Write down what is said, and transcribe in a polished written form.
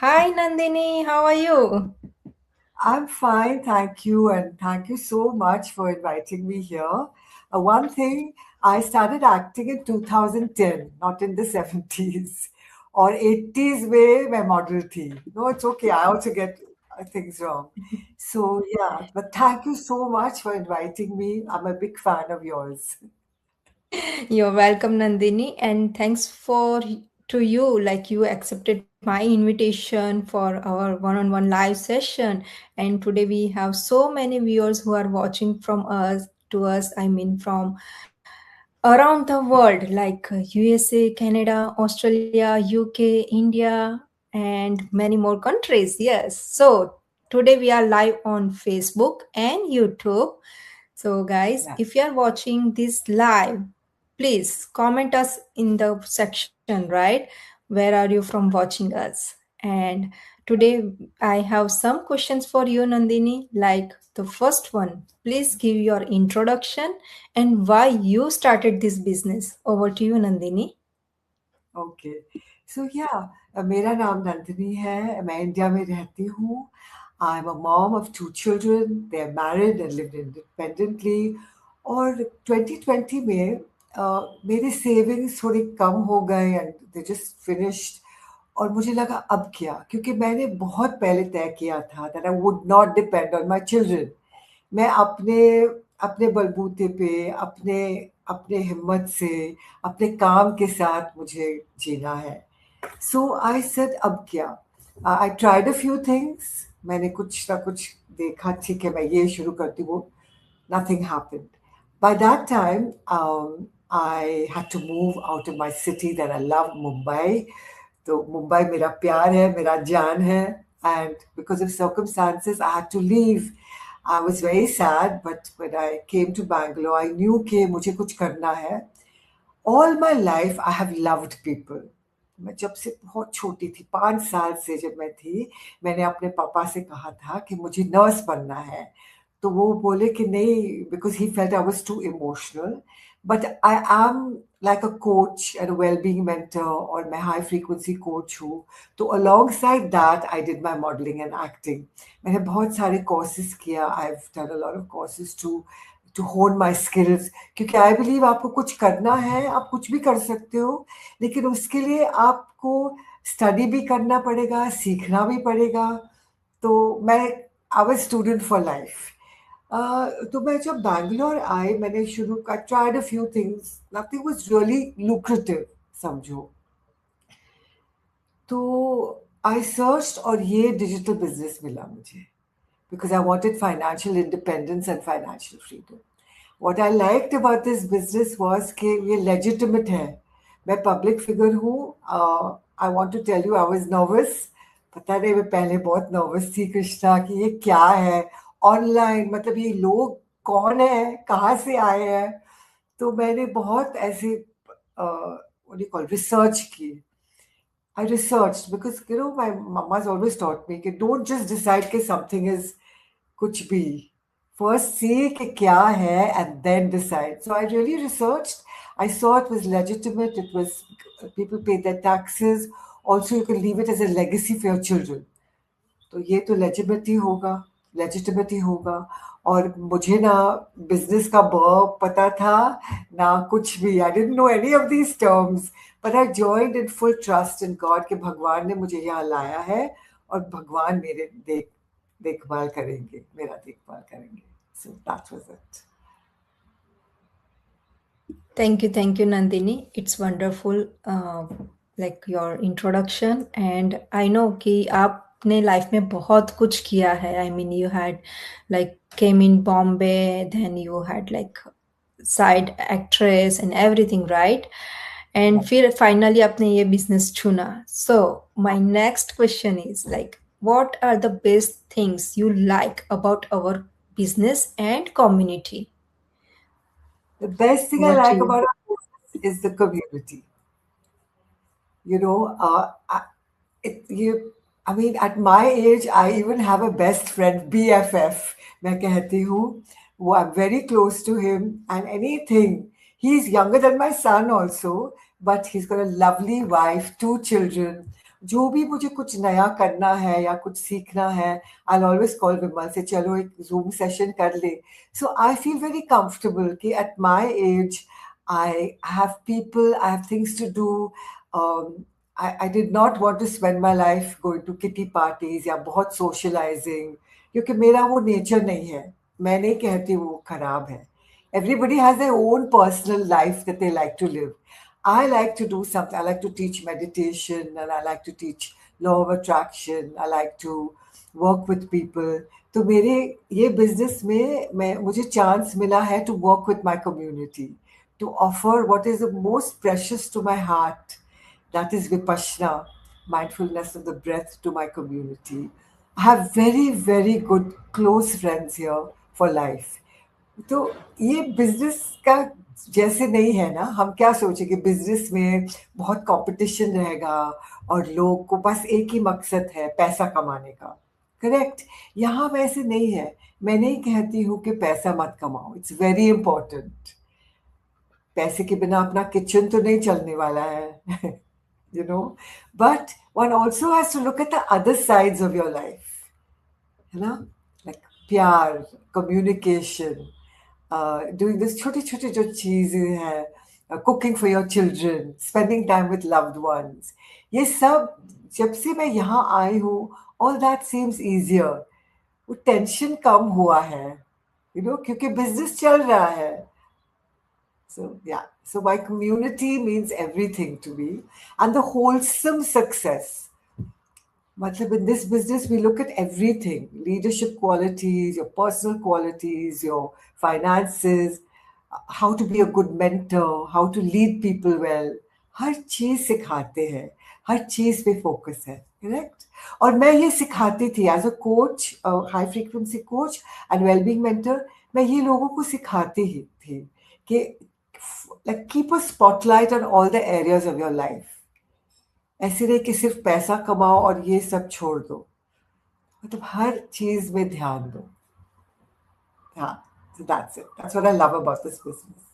Hi Nandini, how are you? I'm fine, thank you, and thank you so much for inviting me here. One thing, I started acting in 2010, not in the 70s or 80s way मैं model थी. No, it's okay. I also get things wrong. So yeah, but thank you so much for inviting me. I'm a big fan of yours. You're welcome, Nandini, and thanks for to you. Like you accepted my invitation for our one-on-one live session, and today we have so many viewers who are watching from us to us. I mean, from around the world, like USA, Canada, Australia, UK, India, and many more countries. Yes. So today we are live on Facebook and YouTube. So, guys, Yeah. if you are watching this live, please comment us in the section, right? Where are you from watching us? And today I have some questions for you, Nandini. Like the first one, please give your introduction and why you started this business. Over to you, Nandini. Okay so या मेरा नाम नंदिनी है मैं India में रहती हूँ I am a mom of two children they are married and live independently और 2020 में मेरे सेविंग्स थोड़ी कम हो गए एंड दे जस्ट फिनिश्ड और मुझे लगा अब क्या क्योंकि मैंने बहुत पहले तय किया था that I would not depend on my children मैं अपने अपने बलबूते पे अपने अपने हिम्मत से अपने काम के साथ मुझे जीना है सो आई सेड अब क्या I tried a few things मैंने कुछ ना कुछ देखा ठीक है मैं ये शुरू करती हूँ nothing happened by that time I had to move out of my city that I love Mumbai तो मुंबई मेरा प्यार है मेरा जान है and because of circumstances I had to leave I was very sad but when I came to Bangalore I knew कि मुझे कुछ करना है all my life I have loved people मैं जब से बहुत छोटी थी 5 साल से जब मैं थी मैंने अपने पापा से कहा था कि मुझे नर्स बनना है तो वो बोले कि नहीं because he felt I was too emotional but I am like a coach and wellbeing mentor और मैं हाई फ्रीक्वेंसी कोच हूँ तो alongside that I did my modelling and acting मैंने बहुत सारे कोर्सेज किया I have done a lot of courses to hone my skills क्योंकि I believe आपको कुछ करना है आप कुछ भी कर सकते हो लेकिन उसके लिए आपको स्टडी भी करना पड़ेगा सीखना भी पड़ेगा तो मैं I was student for life तो मैं जब बैंगलोर आई मैंने शुरू का tried a few things nothing was really lucrative समझो तो आई सर्च और ये डिजिटल बिजनेस मिला मुझे because I wanted financial independence and financial freedom. What I liked about this business was कि ये legitimate है मैं public figure हूँ I want to tell you I was nervous पता नहीं मैं पहले बहुत nervous थी कृष्णा कि ये क्या है ऑनलाइन मतलब ये लोग कौन है कहाँ से आए हैं तो मैंने बहुत ऐसे what do you call research की I researched because you know my mama's always taught me कि don't just decide कि something is कुछ भी first see कि क्या है and then decide so I really researched I saw it was legitimate it was people paid their taxes also you can leave it as a legacy for your children तो ये तो लेजिटिमेटी होगा और मुझे ना बिजनेस का ब पता था ना कुछ भी I didn't know any of these terms but I joined in full trust in God कि भगवान ने मुझे यहाँ लाया है और भगवान मेरे देखभाल करेंगे मेरा देखभाल करेंगे so that was it Thank you, Nandini. It's wonderful, like your introduction. And I know कि आपने लाइफ में बहुत कुछ किया है. I mean, you had like came in Bombay, then you had like side actress and everything, right? And फिर finally आपने ये business चुना. So my next question is like, what are the best things you like about our business and community? The best thing I Over to like you. about our business is the community. You know, you, I mean, at my age, I even have a best friend, BFF, मैं कहती हूँ. Who I'm very close to him, and anything. He's younger than my son also, but he's got a lovely wife, two children. जो भी मुझे कुछ नया करना है या कुछ सीखना है, आई ऑलवेज कॉल विमल से चलो एक जूम सेशन कर ले. So I feel very comfortable कि at my age I have people, I have things to do. I did not want to spend my life going to kitty parties या बहुत socializing, क्योंकि मेरा वो nature नहीं है. मैं नहीं कहती वो खराब है. Everybody has their own personal life that they like to live. I like to do something. I like to teach meditation and I like to teach law of attraction. I like to work with people. तो मेरे ये business में मैं मुझे chance मिला है to work with my community, to offer what is the most precious to my heart, that is Vipassana, mindfulness of the breath, to my community. I have very, very good close friends here for life. तो ये business का जैसे नहीं है ना. हम क्या सोचेंगे बिजनेस में बहुत कंपटीशन रहेगा और लोग को बस एक ही मकसद है पैसा कमाने का. करेक्ट. यहाँ वैसे नहीं है. मैं नहीं कहती हूँ कि पैसा मत कमाओ, इट्स वेरी इंपॉर्टेंट. पैसे के बिना अपना किचन तो नहीं चलने वाला है. you know, but one also has to look at the other sides of your life, है ना. like प्यार, communication, doing this छोटी छोटी जो चीजें हैं, cooking for your children, spending time with loved ones, ये सब जब से मैं यहाँ आई हूँ, all that seems easier. वो टेंशन कम हुआ है, क्योंकि बिजनेस चल रहा है. So, yeah. So, my community means everything to me. And the wholesome success. Matlab, in this business, we look at everything: leadership qualities, your personal qualities, your finances, how to be a good mentor, how to lead people well. हर चीज सिखाते हैं, हर चीज पे focus है. Correct. और मैं ये सिखाती थी as a coach, high frequency coach and wellbeing mentor. मैं ये लोगों को सिखाती ही थी कि like keep a spotlight on all the areas of your life. ऐसे नहीं कि सिर्फ पैसा कमाओ और ये सब छोड़ दो. मतलब हर चीज में ध्यान दो. हाँ. So that's it. That's what I love about this business.